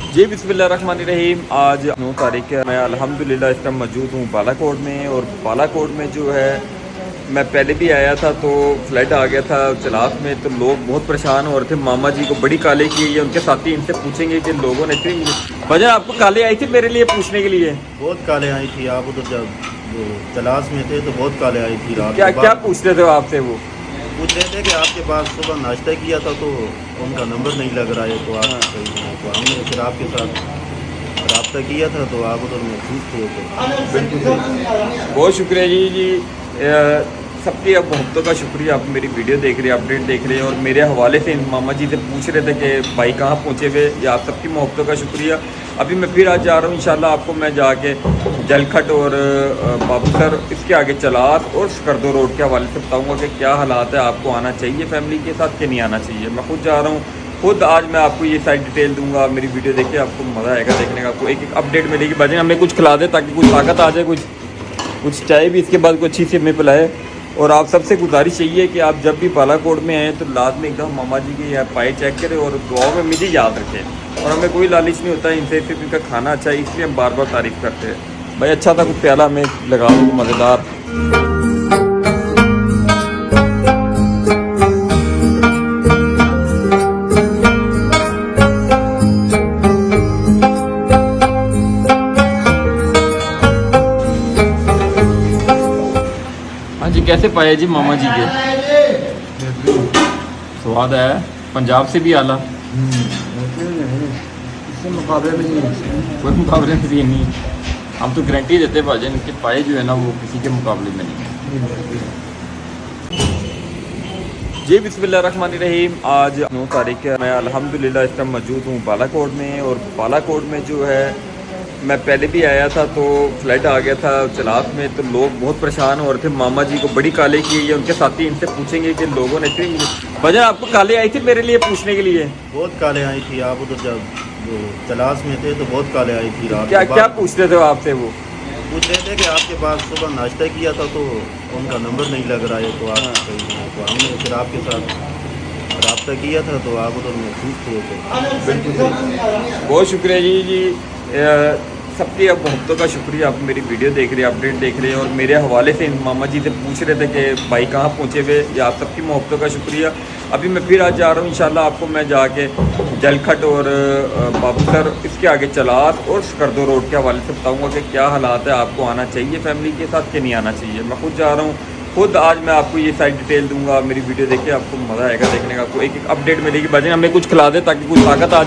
जी बिस्मिल्लाहिर्रहमानिर्रहीम। आज 9 तारीख है। मैं अल्हम्दुलिल्लाह इस टाइम मौजूद हूँ बालाकोट में। और बालाकोट में जो है मैं पहले भी आया था तो फ्लड आ गया था चलास में, तो लोग बहुत परेशान हो रहे थे। मामा जी को बड़ी काले की है, उनके साथी इनसे पूछेंगे कि लोगों ने इतनी वजह आपको काले आई थी मेरे लिए पूछने के लिए। बहुत काले आई थी। आप उधर जब वो तलाश में थे तो बहुत काले आई थी रात क्या के क्या बाद। पूछ रहे थे आपसे वो? पूछ रहे थे कि आपके पास सुबह नाश्ता किया था तो उनका नंबर नहीं लग रहा है, तो आप हाँ। कहीं हैं। तो हमने फिर आपके साथ रब्ता किया था तो आप उधर महसूस थे तो बिल्कुल सही, बहुत शुक्रिया जी। सबकी अब मोहब्बतों का शुक्रिया। आप मेरी वीडियो देख रहे हैं, अपडेट देख रहे हैं और मेरे हवाले से इन मामा जी से पूछ रहे थे कि भाई कहाँ पहुँचे हुए। या आप सबकी मोहब्बतों का शुक्रिया। अभी मैं फिर आज जा रहा हूँ, इंशाल्लाह आपको मैं जाके जलखट और बाबूसर इसके आगे चलास और स्कर्दो रोड के हवाले से बताऊँगा कि क्या हालात है। आपको आना चाहिए फैमिली के साथ कि नहीं आना चाहिए। मैं खुद जा रहा हूँ, खुद आज मैं आपको ये सारी डिटेल दूंगा। मेरी वीडियो देखिए, आपको मज़ा आएगा देखने का। आपको एक एक अपडेट मिलेगी। बजे हमें कुछ खिला दे ताकि कुछ ताकत आ जाए, कुछ चाय भी इसके बाद कुछ अच्छी से हमें पिलाए। और आप सबसे गुजारिश यही है कि आप जब भी बालाकोट में आएँ तो लाजमी एकदम मामा जी के यहाँ पाए चेक करें और दुआओं में मुझे याद रखें। और हमें कोई लालच नहीं होता इनसे, सिर्फ इनका खाना अच्छा है इसलिए हम बार बार तारीफ़ करते हैं। भाई अच्छा था, कुछ प्याला हमें लगा दो मज़ेदार। हाँ जी, कैसे पाए जी मामा जी के? स्वाद है, पंजाब से भी आला। इससे मुकाबले में नहीं है। कोई मुकाबले में भी नहीं। हम तो गारंटी देते भाजन के पाए जो है ना वो किसी के मुकाबले में नहीं। जी बिस्मिल्लाहिर्रहमानिर्रहीम। आज 9 तारीख है। मैं अल्हम्दुलिल्लाह इस टाइम मौजूद हूँ बालाकोट में। और बालाकोट में जो है मैं पहले भी आया था तो फ्लड आ गया था चलास में, तो लोग बहुत परेशान हो रहे थे। मामा जी को बड़ी काले की है, उनके साथी इनसे पूछेंगे कि लोगों ने इतनी वजह आपको काले आई थी मेरे लिए पूछने के लिए। बहुत काले आई थी। आप उधर जब वो तलाश में थे तो बहुत काले आई थी रात क्या के क्या बाद। पूछ रहे थे आपसे वो? पूछ रहे थे कि आपके पास सुबह नाश्ता किया था तो उनका नंबर नहीं लग रहा है, तो आप हाँ। कहीं हैं। तो हमने फिर आपके साथ रब्ता किया था तो आप उधर महसूस थे तो बिल्कुल सही, बहुत शुक्रिया जी। सबकी अब मोहब्बतों का शुक्रिया। आप मेरी वीडियो देख रहे हैं, अपडेट देख रहे हैं और मेरे हवाले से इन मामा जी से पूछ रहे थे कि भाई कहाँ पहुँचे हुए। या आप सबकी मोहब्बतों का शुक्रिया। अभी मैं फिर आज जा रहा हूँ, इंशाल्लाह आपको मैं जाके जलखट और बाबूसर इसके आगे चलास और स्कर्दो रोड के हवाले से बताऊँगा कि क्या हालात है। आपको आना चाहिए फैमिली के साथ कि नहीं आना चाहिए। मैं खुद जा रहा हूँ, खुद आज मैं आपको ये सारी डिटेल दूंगा। मेरी वीडियो देखिए, आपको मज़ा आएगा देखने का। आपको एक एक अपडेट मिलेगी। बजे हमें कुछ खिला दे ताकि कुछ ताकत आ जाए।